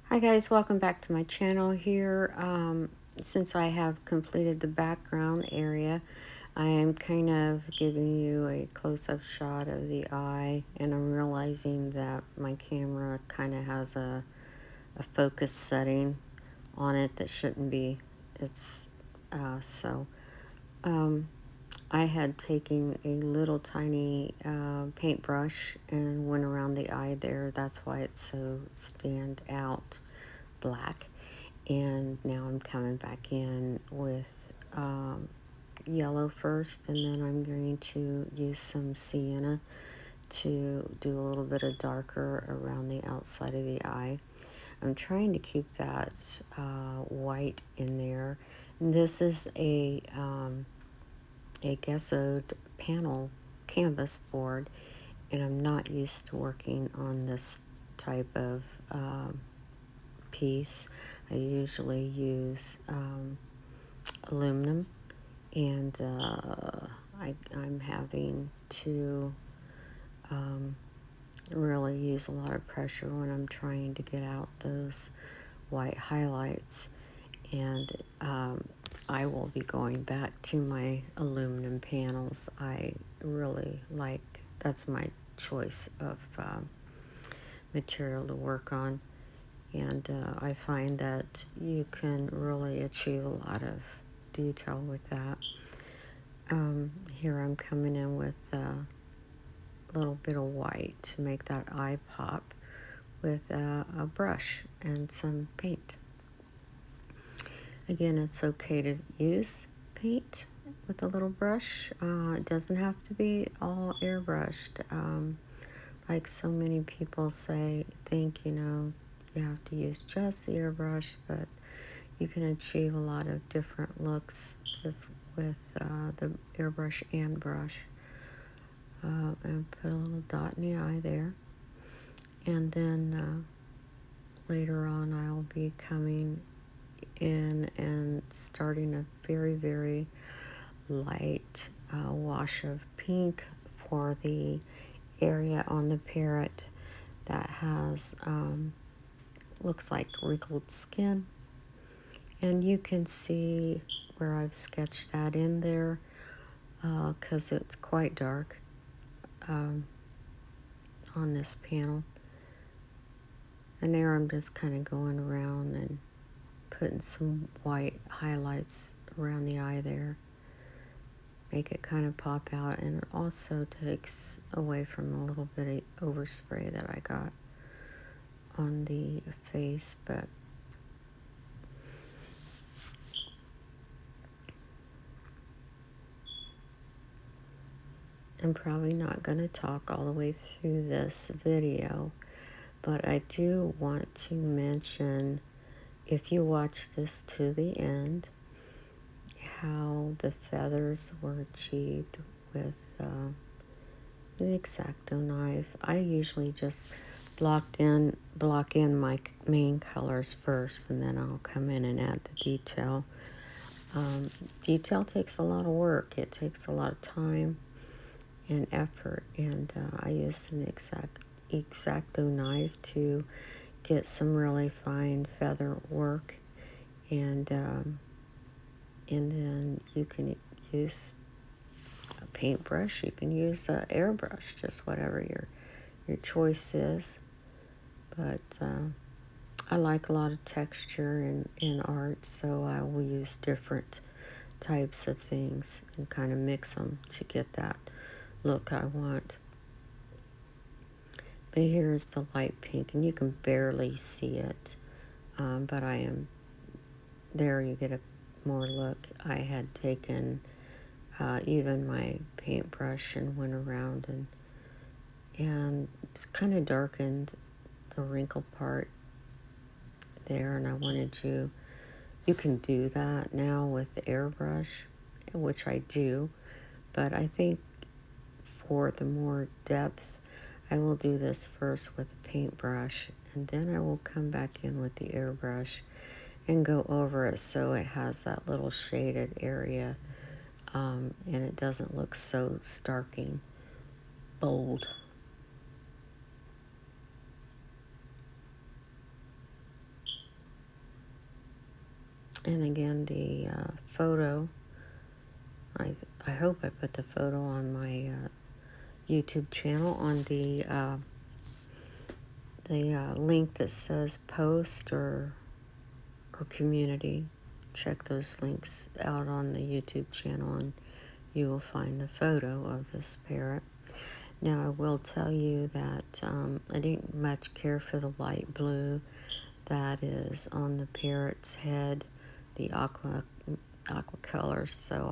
Hi guys, welcome back to my channel here. Since I have completed the background area, I am kind of giving you a close-up shot of the eye, and I'm realizing that my camera kind of has a focus setting on it that shouldn't be. It's so I had taken a little tiny paintbrush and went around the eye there. That's why it's so stand out black. And now I'm coming back in with yellow first, and then I'm going to use some sienna to do a little bit of darker around the outside of the eye. I'm trying to keep that white in there. And this is a gessoed panel canvas board, and I'm not used to working on this type of piece. I usually use aluminum, and I'm having to really use a lot of pressure when I'm trying to get out those white highlights. And I will be going back to my aluminum panels. I really like, that's my choice of material to work on. And I find that you can really achieve a lot of detail with that. Here I'm coming in with a little bit of white to make that eye pop with a brush and some paint. Again, it's okay to use paint with a little brush. It doesn't have to be all airbrushed. Like so many people think, you have to use just the airbrush, but you can achieve a lot of different looks with the airbrush and brush. And put a little dot in the eye there. And then later on I'll be coming in and starting a very, very light wash of pink for the area on the parrot that has looks like wrinkled skin. And you can see where I've sketched that in there because it's quite dark on this panel. And there I'm just kind of going around and putting some white highlights around the eye there. Make it kind of pop out, and it also takes away from a little bit of overspray that I got on the face. But I'm probably not going to talk all the way through this video, but I do want to mention, if you watch this to the end, how the feathers were achieved with an X-Acto knife. I usually just block in my main colors first, and then I'll come in and add the detail. Detail takes a lot of work. It takes a lot of time and effort, and I used an X-Acto knife to get some really fine feather work, and then you can use a paintbrush, you can use an airbrush, just whatever your choice is. But I like a lot of texture in art, so I will use different types of things and kind of mix them to get that look I want. But here's the light pink, and you can barely see it, but I am there. You get a more look. I had taken even my paintbrush and went around and kind of darkened the wrinkle part there, and I wanted you can do that now with the airbrush, which I do, but I think for the more depth I will do this first with a paintbrush, and then I will come back in with the airbrush and go over it so it has that little shaded area, and it doesn't look so starking bold. And again, the photo, I hope I put the photo on my YouTube channel on the link that says post or community. Check those links out on the YouTube channel and you will find the photo of this parrot. Now I will tell you that I didn't much care for the light blue that is on the parrot's head, the aqua color, so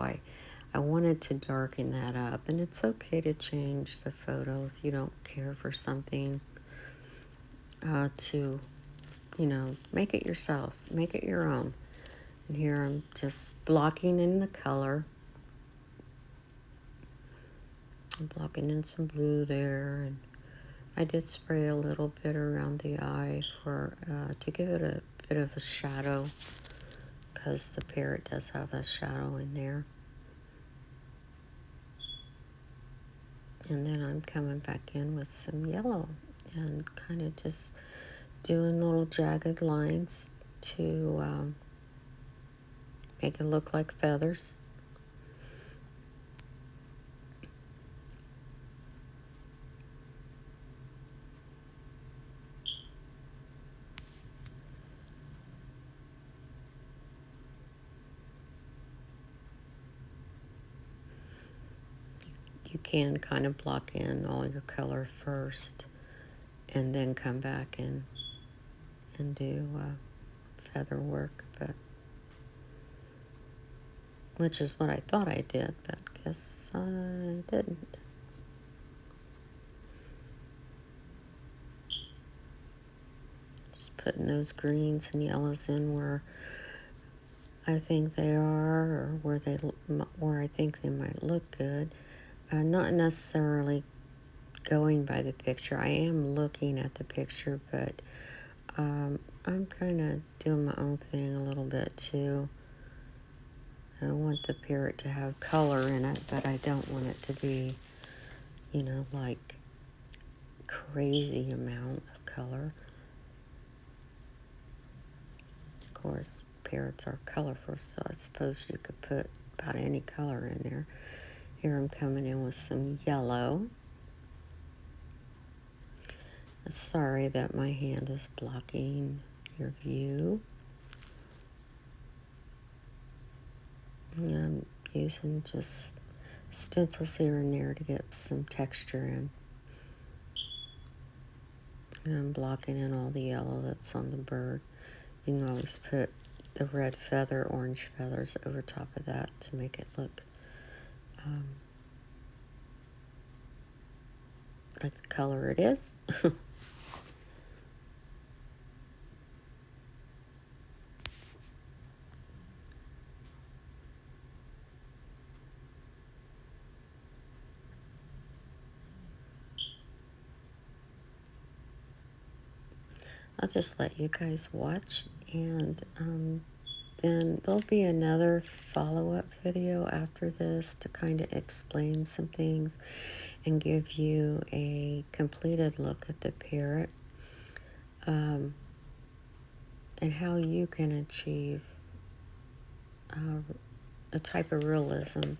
I wanted to darken that up. And it's okay to change the photo if you don't care for something, to, you know, make it yourself, make it your own. And here I'm just blocking in the color. I'm blocking in some blue there, and I did spray a little bit around the eye for to give it a bit of a shadow, because the parrot does have a shadow in there. And then I'm coming back in with some yellow and kind of just doing little jagged lines to make it look like feathers. You can kind of block in all your color first and then come back and do feather work, but which is what I thought I did, but guess I didn't. Just putting those greens and yellows in where I think they are, or where I think they might look good. Not necessarily going by the picture. I am looking at the picture, but I'm kind of doing my own thing a little bit too. I want the parrot to have color in it, but I don't want it to be, you know, like crazy amount of color. Of course, parrots are colorful, so I suppose you could put about any color in there. Here I'm coming in with some yellow. Sorry that my hand is blocking your view. And I'm using just stencils here and there to get some texture in. And I'm blocking in all the yellow that's on the bird. You can always put the red feather, orange feathers over top of that to make it look like the color it is. I'll just let you guys watch, and then there'll be another follow-up video after this to kind of explain some things and give you a completed look at the parrot, and how you can achieve a type of realism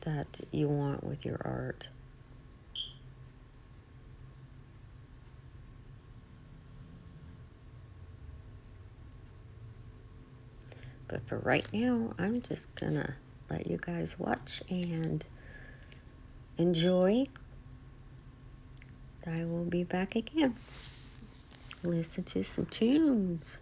that you want with your art. But for right now, I'm just gonna let you guys watch and enjoy. I will be back again. Listen to some tunes.